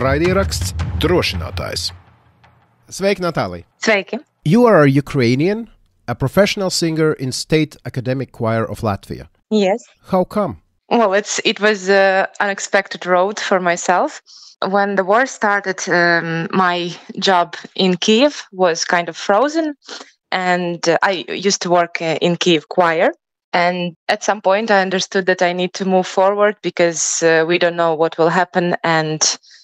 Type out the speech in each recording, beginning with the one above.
Raidieraksts Drošinātājs. Sveiki, Natalia. Sveiki. You are a Ukrainian, a professional singer in State Academic Choir of Latvia. Yes. How come? Well, it was an unexpected road for myself. When the war started, my job in Kiev was kind of frozen, and I used to work in Kiev choir. And at some point, I understood that I need to move forward because we don't know what will happen and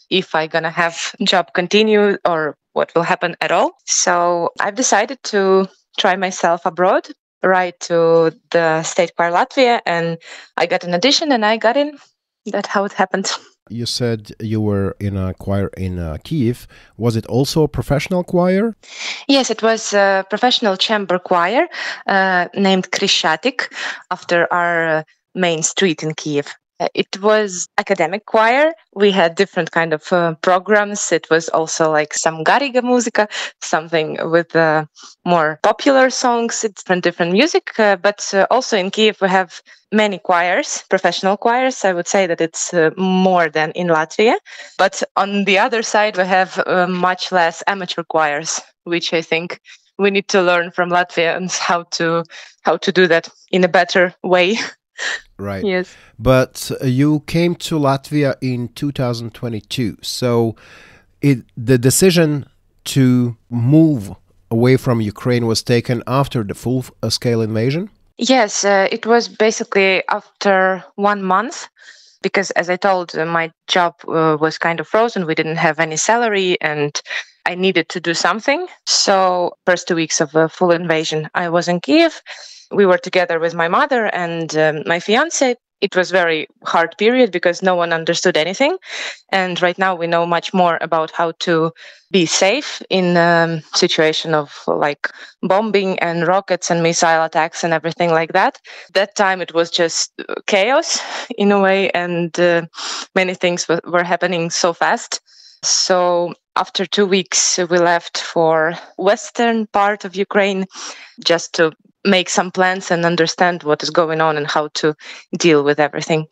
if I'm gonna have job continue or what will happen at all. So I've decided to try myself abroad, write to the State Choir Latvia, and I got an audition and I got in. That's how it happened. You said you were in a choir in Kiev. Was it also a professional choir? Yes, it was a professional chamber choir named Krishatik, after our main street in Kiev. It was academic choir. We had different kind of programs. It was also like some gariga musica, something with more popular songs, different music. But also in Kiev, we have many choirs, professional choirs. I would say that it's more than in Latvia. But on the other side, we have much less amateur choirs, which I think we need to learn from Latvians how to do that in a better way. Right. Yes. But you came to Latvia in 2022. So the decision to move away from Ukraine was taken after the full-scale invasion? Yes, it was basically after 1 month. Because as I told, my job was kind of frozen. We didn't have any salary and I needed to do something. So first 2 weeks of the full invasion, I was in Kiev. We were together with my mother and my fiance. It was a very hard period because no one understood anything. And right now we know much more about how to be safe in a situation of like bombing and rockets and missile attacks and everything like that. That time it was just chaos in a way, and many things were happening so fast. So after 2 weeks, we left for western part of Ukraine just to make some plans and understand what is going on and how to deal with everything.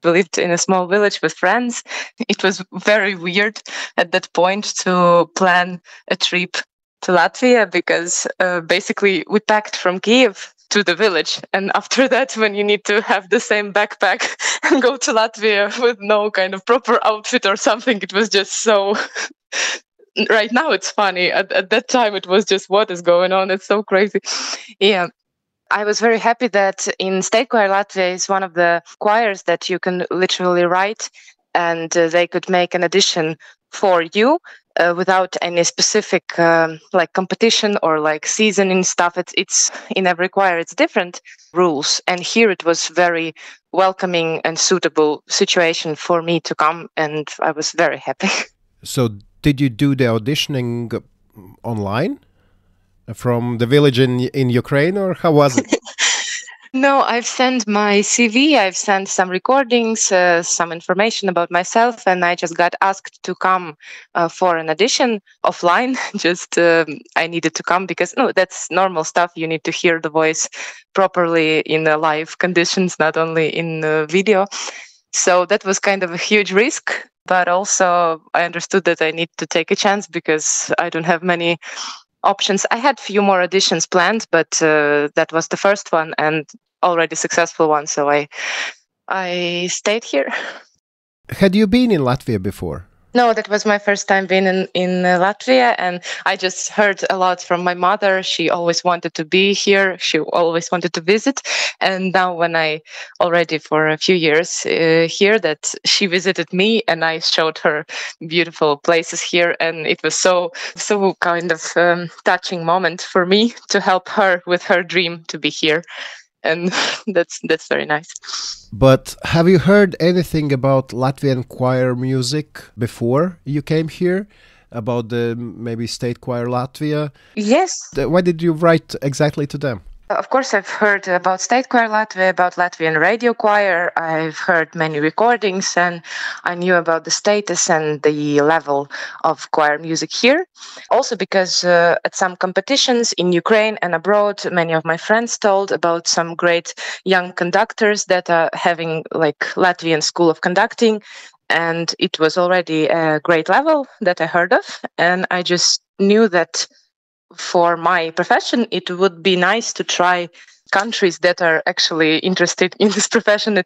We lived in a small village with friends. It was very weird at that point to plan a trip to Latvia because basically we packed from Kiev to the village. And after that, when you need to have the same backpack and go to Latvia with no kind of proper outfit or something, it was just so... Right now it's funny. At that time it was just, what is going on? It's so crazy. Yeah. I was very happy that in State Choir Latvia is one of the choirs that you can literally write and they could make an audition for you without any specific like competition or like seasoning stuff. It's in every choir, it's different rules. And here it was very welcoming and suitable situation for me to come. And I was very happy. So did you do the auditioning online from the village in Ukraine, or how was it? No, I've sent my CV, I've sent some recordings, some information about myself, and I just got asked to come for an audition offline. Just I needed to come because that's normal stuff. You need to hear the voice properly in the live conditions, not only in video. So that was kind of a huge risk. But also I understood that I need to take a chance because I don't have many options. I had few more auditions planned, but that was the first one and already successful one. So I stayed here. Had you been in Latvia before? No, that was my first time being in Latvia, and I just heard a lot from my mother. She always wanted to be here. She always wanted to visit. And now when I already for a few years here that she visited me and I showed her beautiful places here. And it was so kind of touching moment for me to help her with her dream to be here. And that's very nice. But have you heard anything about Latvian choir music before you came here? About the maybe State Choir Latvia? Yes. Why did you write exactly to them? Of course, I've heard about State Choir Latvia, about Latvian Radio Choir. I've heard many recordings, and I knew about the status and the level of choir music here. Also because at some competitions in Ukraine and abroad, many of my friends told about some great young conductors that are having like Latvian School of Conducting. And it was already a great level that I heard of. And I just knew that for my profession, it would be nice to try countries that are actually interested in this profession.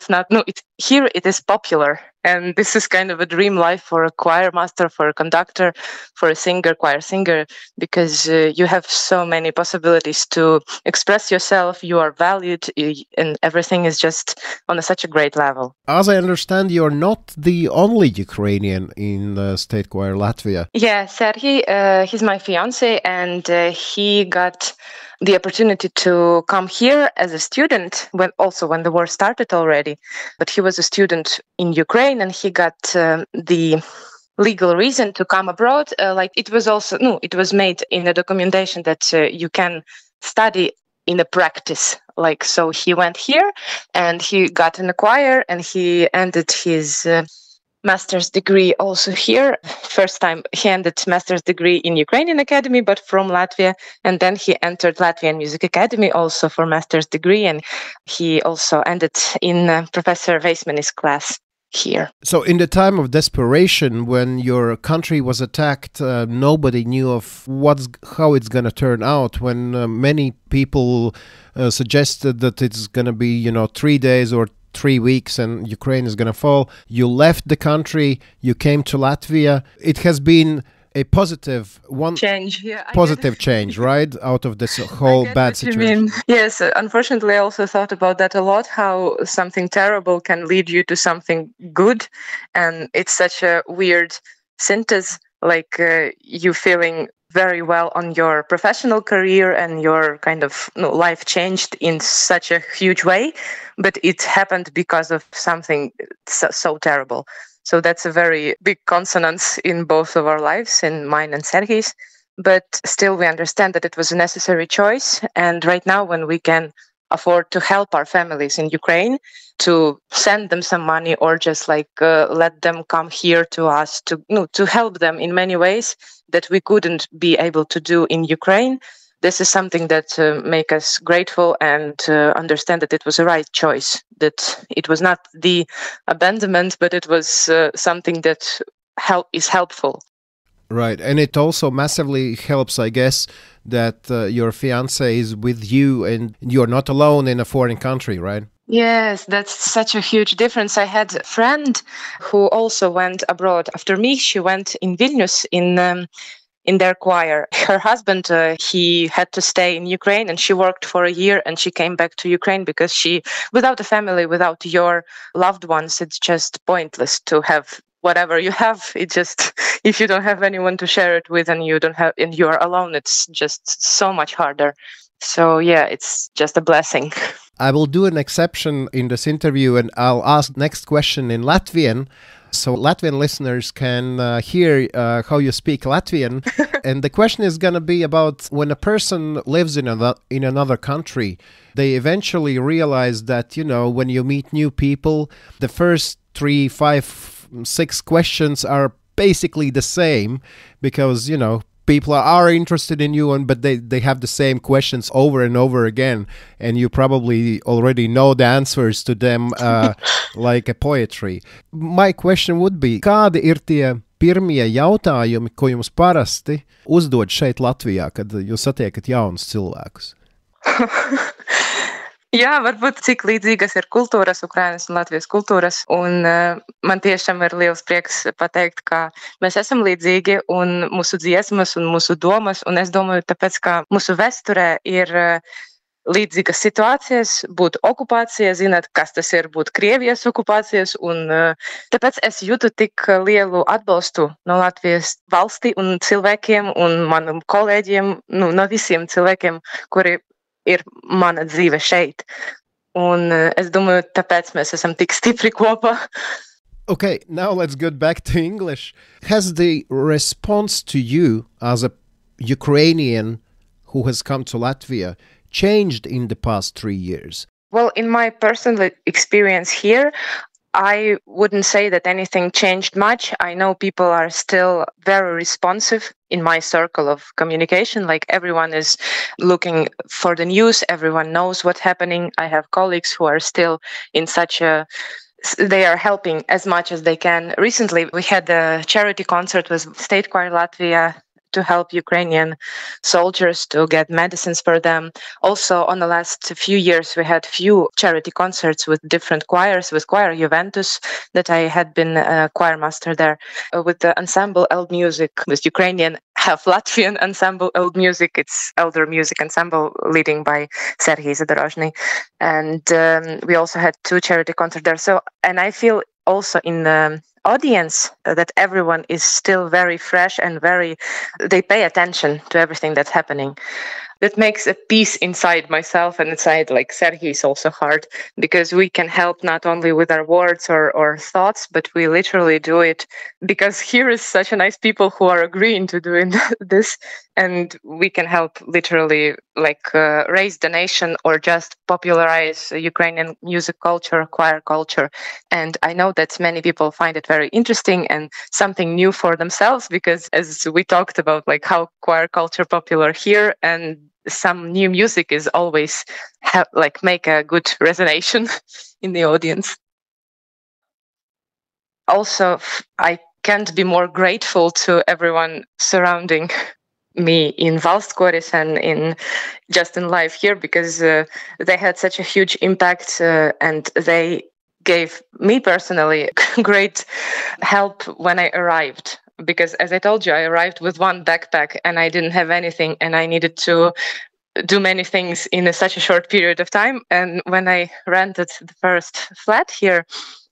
Here it is popular. And this is kind of a dream life for a choir master, for a conductor, for a singer, choir singer, because you have so many possibilities to express yourself. You are valued, and everything is just on such a great level. As I understand, you're not the only Ukrainian in State Choir Latvia. Yeah, Sergei, he's my fiance, and he got the opportunity to come here as a student when the war started already. But he was a student in Ukraine, and he got the legal reason to come abroad. It was made in a documentation that you can study in a practice. So he went here and he got in a choir, and he ended his master's degree also here. First time he ended master's degree in Ukrainian Academy, but from Latvia. And then he entered Latvian Music Academy also for master's degree. And he also ended in Professor Weismanis' class here. So in the time of desperation, when your country was attacked, nobody knew of how it's going to turn out, when many people suggested that it's going to be, 3 days or 3 weeks and Ukraine is going to fall. You left the country, you came to Latvia. It has been a positive change, right? Out of this whole bad situation. Yes, unfortunately, I also thought about that a lot, how something terrible can lead you to something good. And it's such a weird synthesis, you feeling very well on your professional career and your kind of life changed in such a huge way, but it happened because of something so terrible. So that's a very big consonance in both of our lives, in mine and Sergei's. But still, we understand that it was a necessary choice. And right now, when we can afford to help our families in Ukraine, to send them some money or just let them come here to us, to help them in many ways that we couldn't be able to do in Ukraine. This is something that make us grateful and understand that it was a right choice, that it was not the abandonment, but it was something that is helpful. Right. And it also massively helps, I guess, that your fiancé is with you and you're not alone in a foreign country, right? Yes, that's such a huge difference. I had a friend who also went abroad after me. She went in Vilnius in their choir. Her husband, he had to stay in Ukraine, and she worked for a year, and she came back to Ukraine because without a family, without your loved ones, it's just pointless to have whatever you have. It just, if you don't have anyone to share it with and you are alone, it's just so much harder. So yeah, it's just a blessing. I will do an exception in this interview, and I'll ask next question in Latvian, so Latvian listeners can hear how you speak Latvian. And the question is going to be about when a person lives in another country, they eventually realize that, when you meet new people, the first 3, 5, 6 questions are basically the same because, people are interested in you, but they have the same questions over and over again, and you probably already know the answers to them like a poetry. My question would be, kādi ir tie pirmie jautājumi, ko jums parasti uzdod šeit Latvijā, kad jūs satiekat jaunus cilvēkus? Jā, varbūt cik līdzīgas ir kultūras, Ukrainas un Latvijas kultūras, un man tiešām ir liels prieks pateikt, ka mēs esam līdzīgi un mūsu dziesmas un mūsu domas, un es domāju, tāpēc, ka mūsu vēsturē ir līdzīgas situācijas, būt okupācija, zināt, kas tas ir būt Krievijas okupācijas, un tāpēc es jūtu tik lielu atbalstu no Latvijas valstī un cilvēkiem un manam kolēģiem, no visiem cilvēkiem, kuri ir mana dzīve šeit. Un es domāju, tāpēc mēs esam tik stipri kopā. Okay, now let's get back to English. Has the response to you as a Ukrainian who has come to Latvia changed in the past 3 years? Well, in my personal experience here, I wouldn't say that anything changed much. I know people are still very responsive in my circle of communication. Like everyone is looking for the news. Everyone knows what's happening. I have colleagues who are still in they are helping as much as they can. Recently, we had a charity concert with State Choir Latvia to help Ukrainian soldiers to get medicines for them. Also, on the last few years, we had few charity concerts with different choirs, with Choir Juventus, that I had been a choir master there, with the ensemble Eld Music, with Ukrainian, half Latvian ensemble Eld Music. It's elder music ensemble leading by Serhiy Zadorozhny. And we also had 2 charity concerts there. So, and I feel also in the audience that everyone is still very fresh and they pay attention to everything that's happening. That makes a peace inside myself and inside like Serhiy is also hard, because we can help not only with our words or thoughts, but we literally do it because here is such a nice people who are agreeing to doing this, and we can help literally raise the nation or just popularize Ukrainian music culture, choir culture. And I know that many people find it very interesting and something new for themselves, because as we talked about like how choir culture popular here, and some new music is always make a good resonance in the audience. Also, I can't be more grateful to everyone surrounding me in Valstskoris and in life here, because they had such a huge impact and they gave me personally great help when I arrived. Because as I told you, I arrived with one backpack and I didn't have anything, and I needed to do many things in such a short period of time. And when I rented the first flat here,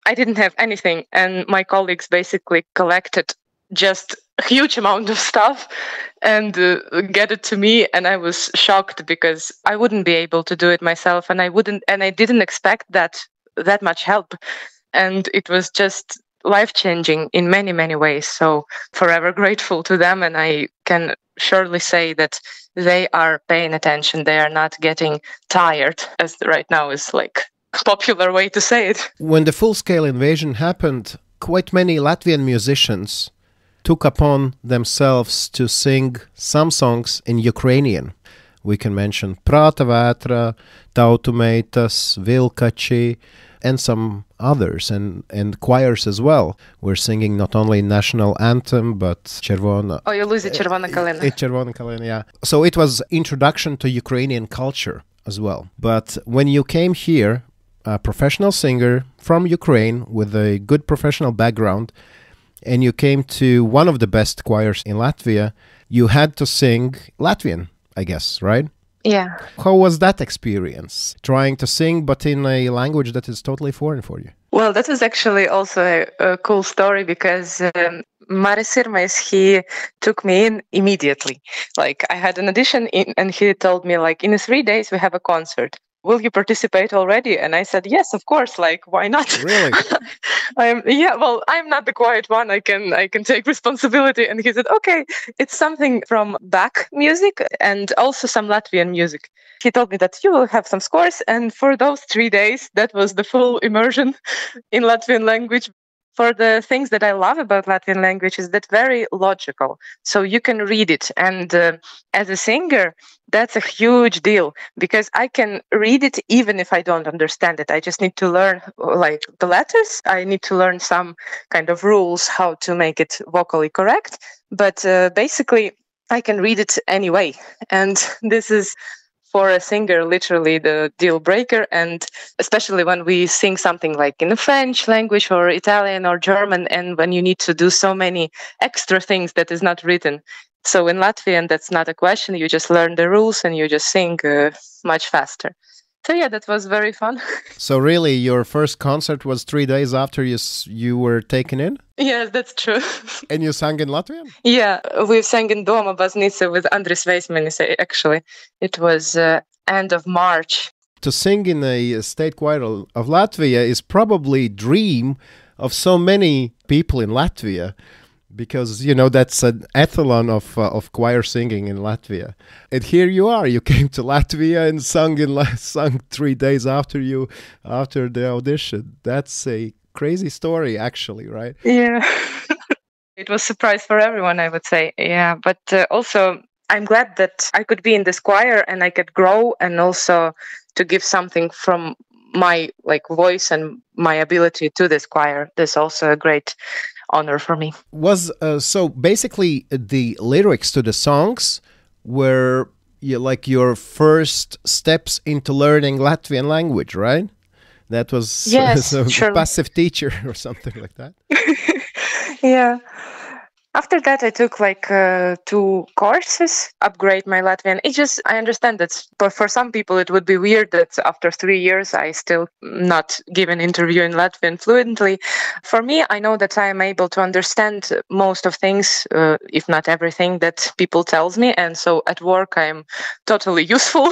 I didn't have anything. And my colleagues basically collected just a huge amount of stuff and get it to me. And I was shocked because I wouldn't be able to do it myself. And I didn't expect that much help. And it was just life-changing in many, many ways. So forever grateful to them. And I can surely say that they are paying attention. They are not getting tired, as right now is like a popular way to say it. When the full-scale invasion happened, quite many Latvian musicians took upon themselves to sing some songs in Ukrainian. We can mention Prāta vētra, Tautu meitas, Vilkači, and some others, and choirs as well. We're singing not only national anthem, but Červona. Oh, you lose it, Červona kalina. Červona kalina, yeah. So it was introduction to Ukrainian culture as well. But when you came here, a professional singer from Ukraine with a good professional background, and you came to one of the best choirs in Latvia, you had to sing Latvian, I guess, right? Yeah. How was that experience, trying to sing but in a language that is totally foreign for you? Well, that was actually also a cool story, because Maris Irmais, he took me in immediately. Like, I had an audition and he told me, like, in 3 days we have a concert. Will you participate already? And I said, yes, of course. Like, why not? Really? I'm not the quiet one. I can take responsibility. And he said, okay, it's something from Bach music and also some Latvian music. He told me that you will have some scores. And for those 3 days, that was the full immersion in Latvian language. For the things that I love about Latvian language is that very logical. So you can read it. And as a singer, that's a huge deal, because I can read it even if I don't understand it. I just need to learn like the letters. I need to learn some kind of rules, how to make it vocally correct. But basically, I can read it anyway. And this is, for a singer, literally the deal breaker. And especially when we sing something like in the French language or Italian or German, and when you need to do so many extra things that is not written. So in Latvian, that's not a question. You just learn the rules and you just sing much faster. So yeah, that was very fun. So really, your first concert was 3 days after you were taken in? Yes, that's true. And you sang in Latvian? Yeah, we sang in Doma Baznitsa with Andris Veismanis, actually. It was end of March. To sing in a state choir of Latvia is probably a dream of so many people in Latvia. because that's an ethelon of choir singing in Latvia. And here you are. You came to Latvia and sung 3 days after the audition. That's a crazy story, actually, right? Yeah. It was a surprise for everyone, I would say. Yeah, but also I'm glad that I could be in this choir and I could grow, and also to give something from my voice and my ability to this choir. This is also a great honor for me. Was so basically the lyrics to the songs were your first steps into learning Latvian language, right? That was yes, a sure. passive teacher or something like that. Yeah. After that, I took 2 courses, upgrade my Latvian. I understand that for some people it would be weird that after 3 years I still not give an interview in Latvian fluently. For me, I know that I am able to understand most of things, if not everything that people tells me. And so at work I am totally useful.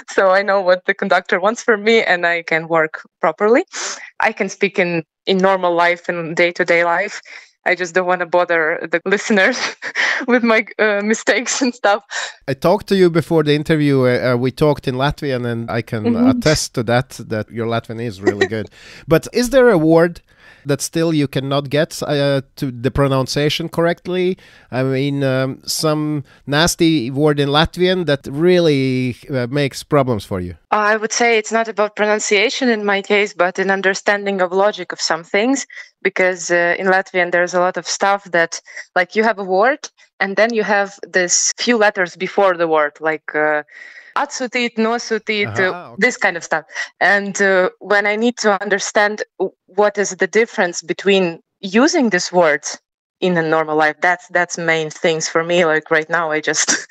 So I know what the conductor wants from me and I can work properly. I can speak in normal life and day-to-day life. I just don't want to bother the listeners with my mistakes and stuff. I talked to you before the interview. We talked in Latvian, and I can attest to that your Latvian is really good. But is there a word that still you cannot get to the pronunciation correctly? I mean, some nasty word in Latvian that really makes problems for you. I would say it's not about pronunciation in my case, but an understanding of logic of some things. Because in Latvian, there's a lot of stuff that, you have a word, and then you have this few letters before the word, atsūtīt, nosūtīt, this kind of stuff. And when I need to understand what is the difference between using these words in a normal life, that's main things for me. Right now, I just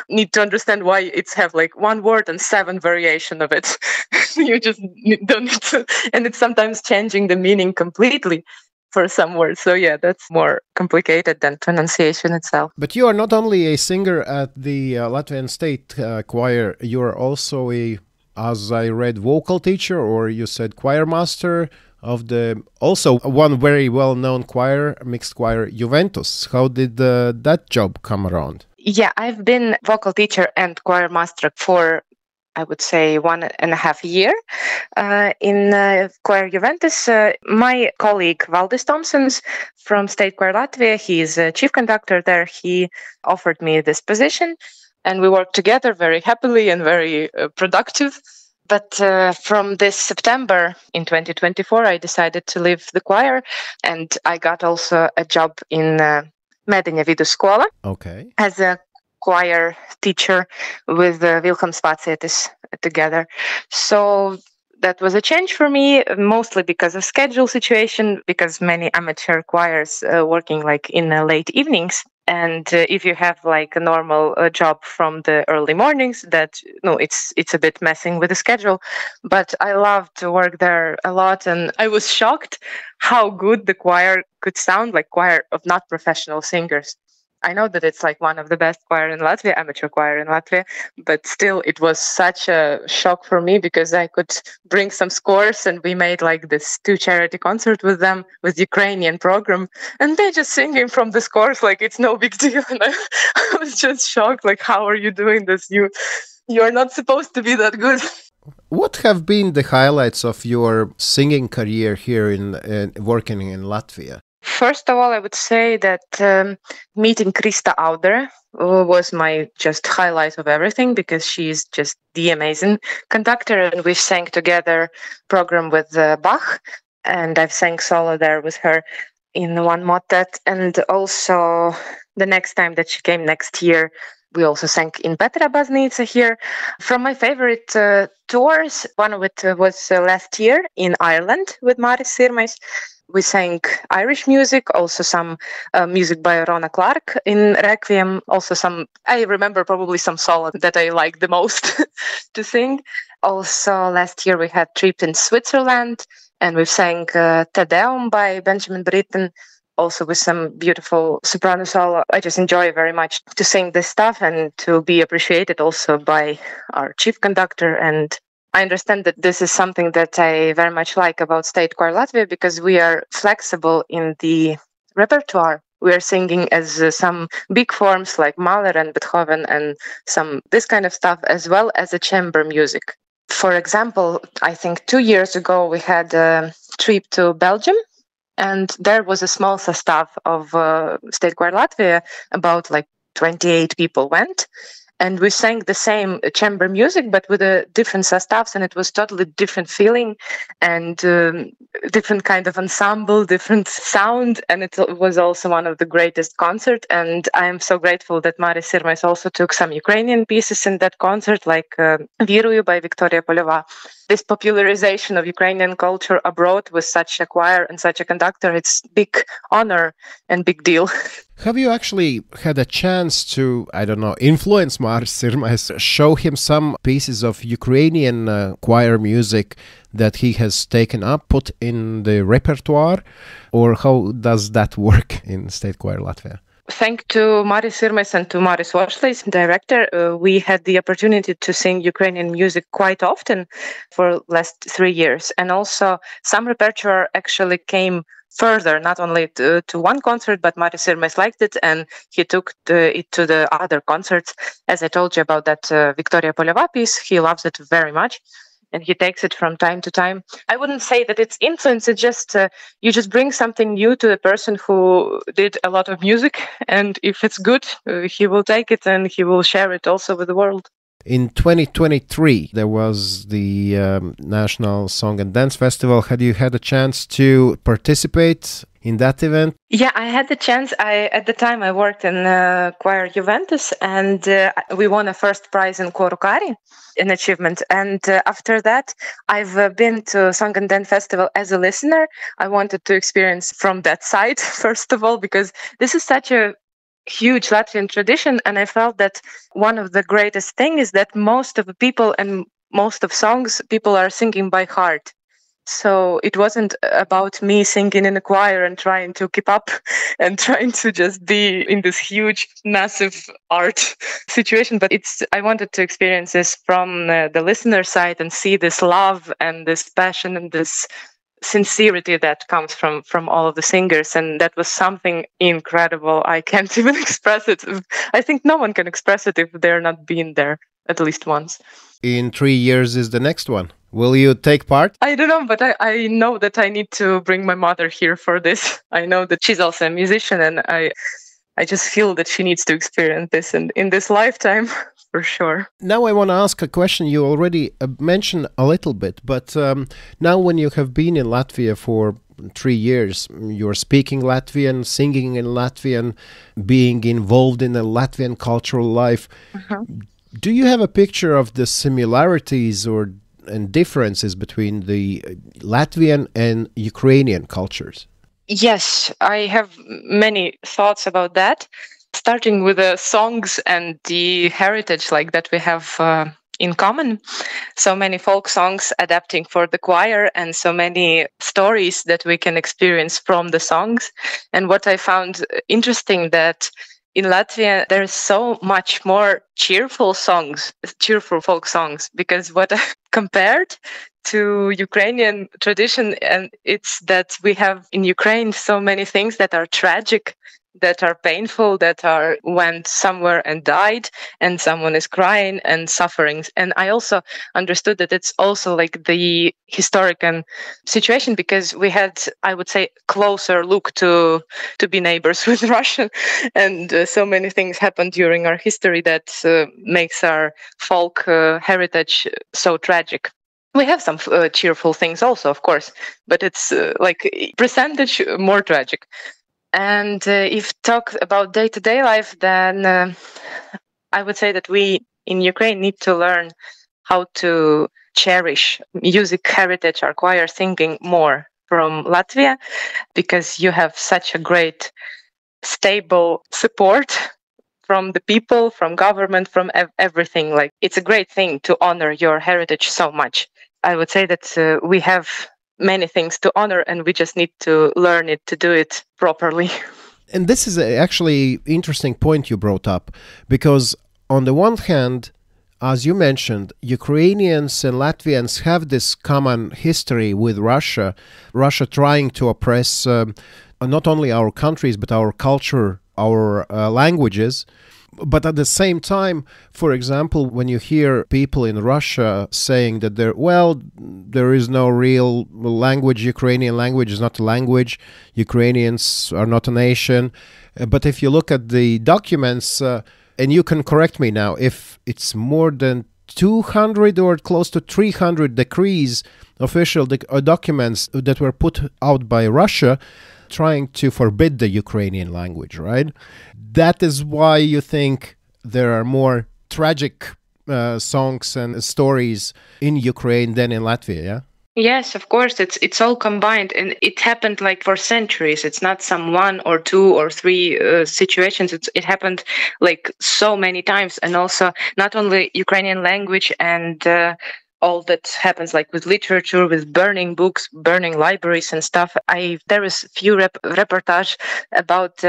need to understand why it's have one word and 7 variation of it. You just don't need to, and it's sometimes changing the meaning completely for some words. So yeah, that's more complicated than pronunciation itself. But you are not only a singer at the Latvian State Choir, you are also as I read, vocal teacher, or you said choir master of also one very well-known choir, mixed choir, Juventus. How did that job come around? Yeah, I've been vocal teacher and choir master for, I would say, 1.5 years in Choir Juventus. My colleague Valdis Thompsons from State Choir Latvia, he's a chief conductor there. He offered me this position, and we worked together very happily and very productive. But from this September in 2024, I decided to leave the choir, and I got also a job in Mediņa Vidusskola as a choir teacher with Vilkams Vācietis together. So that was a change for me, mostly because of schedule situation, because many amateur choirs working in the late evenings. And if you have a normal job from the early mornings, it's a bit messing with the schedule. But I love to work there a lot, and I was shocked how good the choir could sound, choir of not professional singers. I know that it's one of the best choir in Latvia, amateur choir in Latvia, but still it was such a shock for me because I could bring some scores, and we made this 2 charity concert with them with Ukrainian program, and they just singing from the scores it's no big deal. And I was just shocked, how are you doing this? You're not supposed to be that good. What have been the highlights of your singing career here in working in Latvia? First of all, I would say that meeting Krista Audere was my just highlight of everything, because she's just the amazing conductor, and we sang together program with Bach, and I've sang solo there with her in one motet. And also the next time that she came next year, we also sang in Petra Baznīca here. From my favorite tours, one of it was last year in Ireland with Māris Sirmais. We sang Irish music, also some music by Rona Clark in Requiem, also I remember probably some solo that I like the most to sing. Also last year we had trip in Switzerland, and we sang Te Deum by Benjamin Britten, also with some beautiful soprano solo. I just enjoy very much to sing this stuff and to be appreciated also by our chief conductor. And I understand that this is something that I very much like about State Choir Latvia, because we are flexible in the repertoire. we are singing as some big forms like Mahler and Beethoven and some this kind of stuff, as well as a chamber music. For example, I think 2 years ago we had a trip to Belgium, and there was a small staff of State Choir Latvia, about like 28 people went. And we sang the same chamber music, but with a different staffs, and it was totally different feeling and different kind of ensemble, different sound. And it was also one of the greatest concerts. And I am so grateful that Maris Sirmais also took some Ukrainian pieces in that concert, like Viruju by Victoria Poleva. This popularization of Ukrainian culture abroad with such a choir and such a conductor, it's big honor and big deal. Have you actually had a chance to, I don't know, influence Maris Sirmais, show him some pieces of Ukrainian choir music that he has taken up, put in the repertoire? Or how does that work in State Choir Latvia? Thanks to Maris Sirmais and to Maris Vošleis, director, we had the opportunity to sing Ukrainian music quite often for last 3 years. And also some repertoire actually came further, not only to one concert, but Maris Sirmais liked it and he took it to the other concerts. As I told you about that Victoria Poleva piece, he loves it very much. And he takes it from time to time. I wouldn't say that it's influence. It's just you just bring something new to the person who did a lot of music, and if it's good, he will take it and he will share it also with the world. In 2023, there was the National Song and Dance Festival. Had you had a chance to participate in that event? Yeah, I had the chance. At the time I worked in choir Juventus, and we won a first prize in Korukari, an achievement. And after that, I've been to Song and Dance Festival as a listener. I wanted to experience from that side, first of all, because this is such a huge Latvian tradition, and I felt that one of the greatest thing is that most of the people and most of songs people are singing by heart. So it wasn't about me singing in a choir and trying to keep up and trying to just be in this huge, massive art situation. But I wanted to experience this from the listener side and see this love and this passion and this sincerity that comes from all of the singers. And that was something incredible. I can't even express it. I think no one can express it if they're not been there at least once. In 3 years is the next one. Will you take part? I don't know, but I know that I need to bring my mother here for this. I know that she's also a musician, and I just feel that she needs to experience this in this lifetime, for sure. Now I want to ask a question you already mentioned a little bit, but now when you have been in Latvia for 3 years, you're speaking Latvian, singing in Latvian, being involved in the Latvian cultural life. Do you have a picture of the similarities and differences between the Latvian and Ukrainian cultures? Yes, I have many thoughts about that, starting with the songs and the heritage like that we have in common. So many folk songs adapting for the choir and so many stories that we can experience from the songs. And what I found interesting that in Latvia, there's so much more cheerful folk songs, because what I compared to Ukrainian tradition, and it's that we have in Ukraine so many things that are tragic, that are painful, that are went somewhere and died, and someone is crying and suffering. And I also understood that it's also like the historic situation, because we had, I would say, closer look to be neighbors with Russia, and so many things happened during our history that makes our folk heritage so tragic. We have some cheerful things also, of course, but it's like percentage more tragic. And if talk about day-to-day life, then I would say that we in Ukraine need to learn how to cherish music heritage, our choir singing more from Latvia, because you have such a great, stable support from the people, from government, from everything. Like, it's a great thing to honor your heritage so much. I would say that we have many things to honor, and we just need to learn it, to do it properly. And this is actually interesting point you brought up, because on the one hand, As you mentioned, Ukrainians and Latvians have this common history with Russia. Russia trying to oppress not only our countries, but our culture, our languages. But at the same time, for example, when you hear people in Russia saying that there is no real language, Ukrainian language is not a language, Ukrainians are not a nation. But if you look at the documents, and you can correct me now, if it's more than 200 or close to 300 decrees, official documents that were put out by Russia trying to forbid the Ukrainian language, right? That is why you think there are more tragic songs and stories in Ukraine than in Latvia, yeah? Yes, of course. It's all combined, and it happened like for centuries. It's not some one or two or three situations. It happened like so many times, and also not only Ukrainian language and all that happens like with literature, with burning books, burning libraries and stuff. There is few reportage about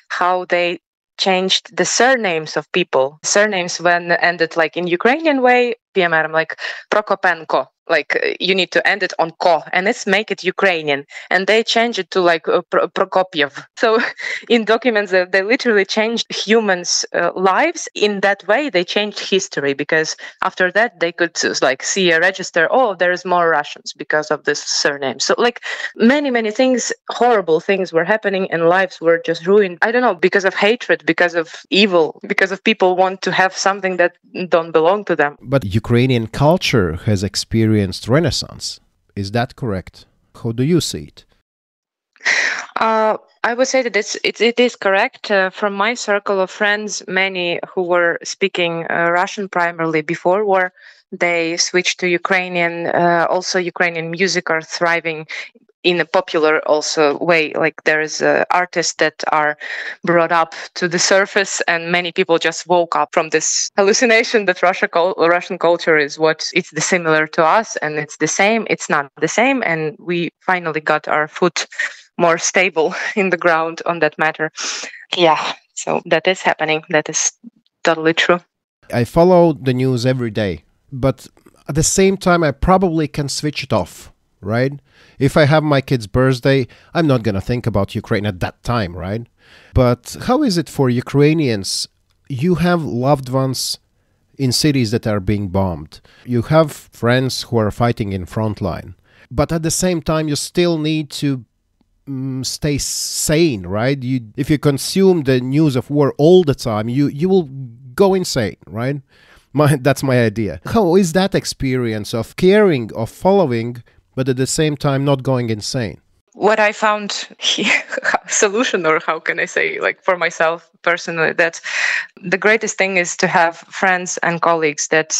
how they changed the surnames of people. Surnames when ended like in Ukrainian way, piemēram, like Prokopenko. Like you need to end it on ko, and let's make it Ukrainian. And they change it to like Prokopiev. So in documents, they literally changed humans' lives. In that way, they changed history, because after that they could like see a register. Oh, there is more Russians because of this surname. So like many things, horrible things were happening, and lives were just ruined. I don't know, because of hatred, because of evil, because of people want to have something that don't belong to them. But Ukrainian culture has experienced Renaissance. Is that correct? How do you see it? I would say that it is correct. From my circle of friends, many who were speaking Russian primarily before war, they switched to Ukrainian. Also, Ukrainian music are thriving in a popular also way. Like there is artists that are brought up to the surface, and many people just woke up from this hallucination that Russian culture is it's similar to us, and it's the same. It's not the same, and we finally got our foot more stable in the ground on that matter. Yeah, so that is happening. That is totally true. I follow the news every day, but at the same time, I probably can switch it off, right? If I have my kid's birthday, I'm not going to think about Ukraine at that time, right? But how is it for Ukrainians? You have loved ones in cities that are being bombed. You have friends who are fighting in frontline. But at the same time, you still need to stay sane, right? If you consume the news of war all the time, you will go insane, right? That's my idea. How is that experience of caring, of following, but at the same time not going insane? What I found solution, or how can I say, like for myself personally, that the greatest thing is to have friends and colleagues that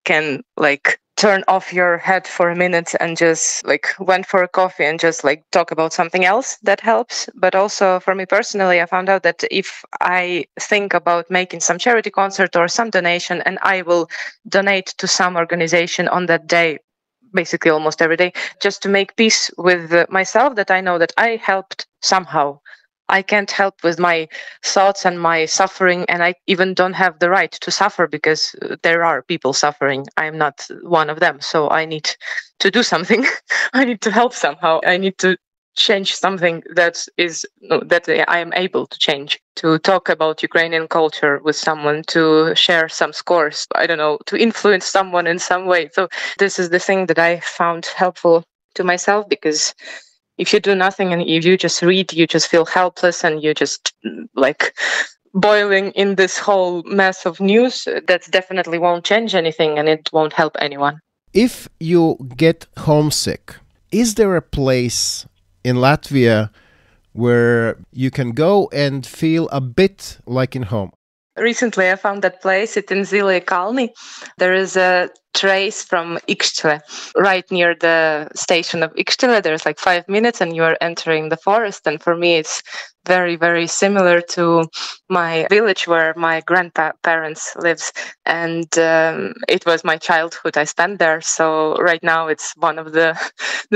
can like turn off your head for a minute and just like went for a coffee and just like talk about something else. That helps. But also for me personally, I found out that if I think about making some charity concert or some donation, and I will donate to some organization on that day, basically almost every day, just to make peace with myself, that I know that I helped somehow. I can't help with my thoughts and my suffering, and I even don't have the right to suffer because there are people suffering. I'm not one of them, so I need to do something. I need to help somehow. I need to change something that I am able to change, to talk about Ukrainian culture with someone, to share some scores, I don't know, to influence someone in some way. So this is the thing that I found helpful to myself, because if you do nothing and if you just read, you just feel helpless and you just like boiling in this whole mess of news. That definitely won't change anything, and it won't help anyone. If you get homesick, is there a place in Latvia where you can go and feel a bit like in home? Recently, I found that place. It's in Zilie Kalni. There is a trace from Ikštele, right near the station of Ikštele. There's like 5 minutes and you are entering the forest. And for me, it's very, very similar to my village where my grandparents lives. And it was my childhood. I spent there. So right now it's one of the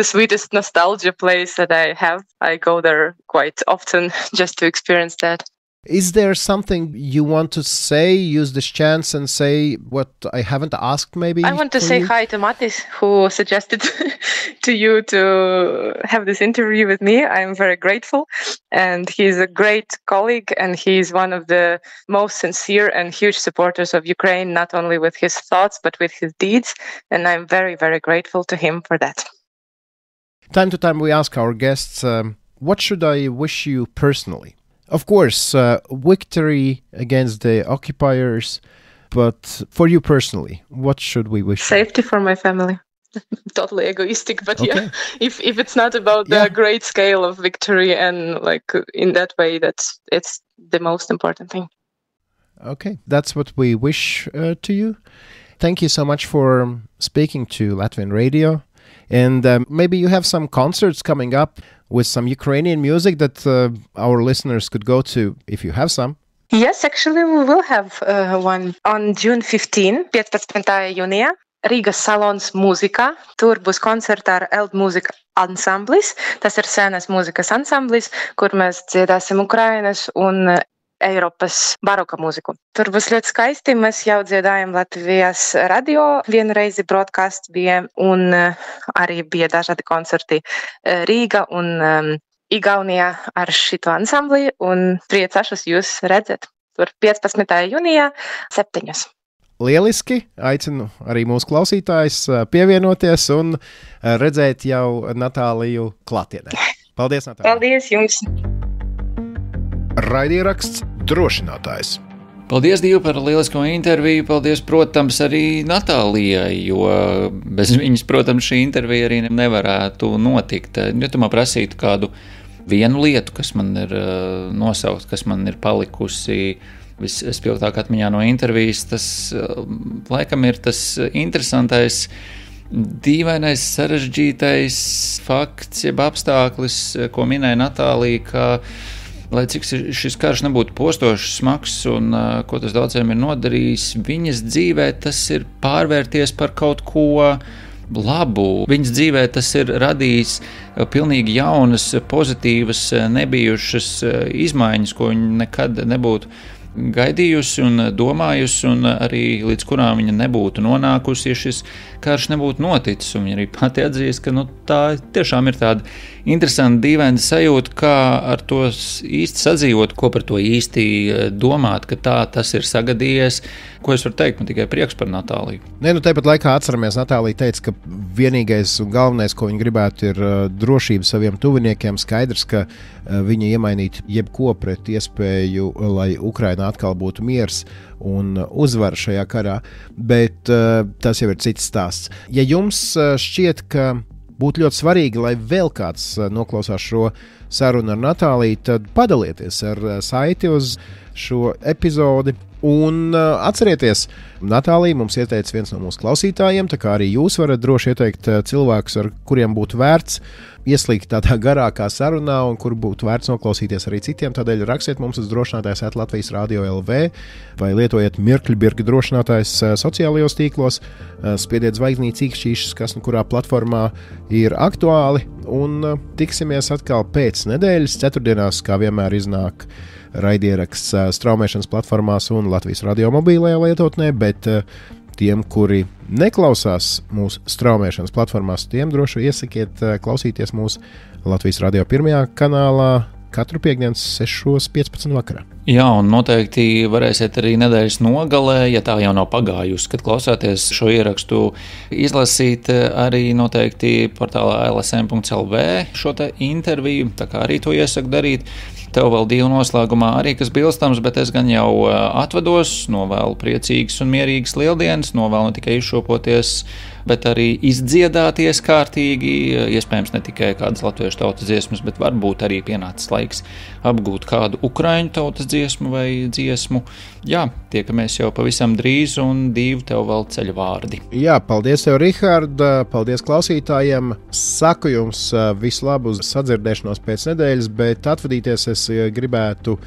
sweetest nostalgia place that I have. I go there quite often just to experience that. Is there something you want to say, use this chance and say what I haven't asked maybe? I want to say hi to Matis, who suggested to you to have this interview with me. I'm very grateful. And he's a great colleague, and he's one of the most sincere and huge supporters of Ukraine, not only with his thoughts, but with his deeds. And I'm very, very grateful to him for that. Time to time we ask our guests, what should I wish you personally? Of course, victory against the occupiers, but for you personally, what should we wish? Safety for my family. Totally egoistic, but okay. Yeah, if it's not about the great scale of victory and like in that way, it's the most important thing. Okay, that's what we wish to you. Thank you so much for speaking to Latvian Radio. And maybe you have some concerts coming up with some Ukrainian music that our listeners could go to if you have some. Yes, actually we will have one on June 15, 15. jūnija, Rīgas salons mūzika. Tur būs koncerta ar Eld mūzika ansamblis. Tas ir sēnes mūzikas ansamblis, kur mēs dziedāsim Ukrainas un Eiropas baroka mūziku. Tur būs ļoti skaisti. Mēs jau dziedājam Latvijas radio, vienu reizi broadcast bija, un arī bija dažādi koncerti Rīga un Igaunijā ar šito ansambli, un priecāšos jūs redzēt. Tur 15. jūnijā 7. Lieliski! Aicinu arī mūsu klausītājus pievienoties un redzēt jau Natāliju klātienē. Paldies, Natālija! Paldies jums! Raidieraksts Drošinātājs. Paldies, Dievu, par lielisko interviju. Paldies, protams, arī Natālijai, jo bez viņas, protams, šī intervija arī nevarētu notikt. Ja tu man prasītu kādu vienu lietu, kas man ir nosaukt, kas man ir palikusi vispilgtāk atmiņā no intervijas, tas laikam ir tas interesantais, dīvainais, sarežģītais fakts, jeb apstākļus, ko minēja Natālija, ka lai cik šis karš nebūtu postošs, smags un ko tas daudziem ir nodarījis, viņas dzīvē tas ir pārvērties par kaut ko labu. Viņas dzīvē tas ir radījis pilnīgi jaunas, pozitīvas, nebijušas izmaiņas, ko viņa nekad nebūtu gaidījusi un domājusi, un arī līdz kurām viņa nebūtu nonākusi, ja šis karš nebūtu noticis. Un viņa arī pati atzīst, ka tā tiešām ir tāda interesanta, dīvaina sajūta, kā ar to īsti sadzīvot, ko par to īsti domāt, ka tas ir sagadījies. Ko es varu teikt? Man tikai prieks par Natāliju. Tāpat laikā atceramies, Natālija teica, ka vienīgais un galvenais, ko viņa gribētu, ir drošība saviem tuviniekiem. Skaidrs, ka viņa iemainītu jebko pret iespēju, lai Ukrainā atkal būtu miers un uzvara šajā karā, bet tas jau ir cits stāsts. Ja jums šķiet, ka būtu ļoti svarīgi, lai vēl kāds noklausās šo sarunu ar Natāliju, tad padalieties ar saiti uz šo epizodi. Un atcerieties, Natālija mums ieteica viens no mūsu klausītājiem, tā kā arī jūs varat droši ieteikt cilvēkus, ar kuriem būtu vērts ieslīgt tādā garākā sarunā un kur būtu vērts noklausīties arī citiem. Tādēļ rakstiet mums uz drošinātājs @Latvijas Radio LV vai lietojiet mirkļbirgi drošinātājs sociālajos tīklos, spiediet zvaigznīti cīkšķīšas, kas nu kurā platformā ir aktuāli, un tiksimies atkal pēc nedēļas ceturtdienās, kā vienmēr iznāk raidieraksts straumēšanas platformās un Latvijas radio mobilajā lietotnē, bet tiem, kuri neklausās mūsu straumēšanas platformās, tiem droši iesakiet klausīties mūsu Latvijas radio pirmajā kanālā katru piekdienas 6:15 vakarā. Jā, un noteikti varēsiet arī nedēļas nogalē, ja tā jau nav pagājusi, kad klausāties šo ierakstu, izlasīt arī noteikti portālā lsm.lv šo te interviju, tā kā arī to iesaku darīt. Tev vēl divu noslēgumā arī kas bilstams, bet es gan jau atvados, novēlu priecīgas un mierīgas lieldienas, novēlu ne tikai izšopoties, bet arī izdziedāties kārtīgi, iespējams ne tikai kādas latviešu tautas dziesmas, bet varbūt arī pienācis laiks apgūt kādu ukraiņu tautas dziesmu vai dziesmu. Jā, tiekamies jau pavisam drīz, un divi tev vēl ceļa vārdi. Jā, paldies tev, Rihard, paldies klausītājiem. Saku jums visu labu uz sadzirdēšanos pēc nedēļas, bet atvadīties es gribētu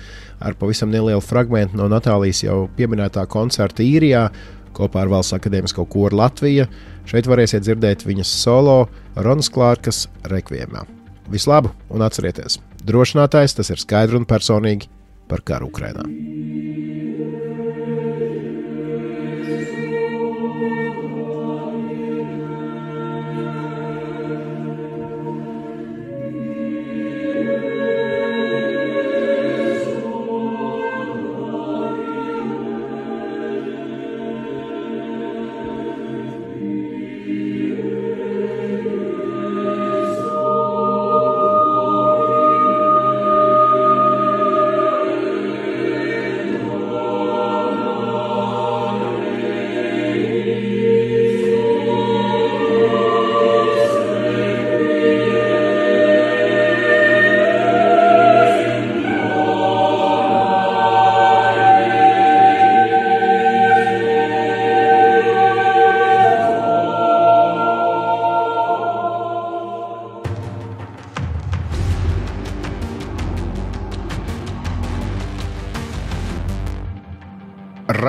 ar pavisam nelielu fragmentu no Natālijas jau pieminētā koncerta Īrijā kopā ar Valsts akadēmisko koru Latvija. Šeit varēsiet dzirdēt viņas solo Ronas Klārkas rekviemā. Visu labu un atcerieties! Drošinātājs, tas ir skaidri un personīgi par karu Ukrainā.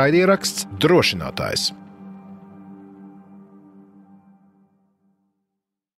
Raidieraksts Drošinātājs.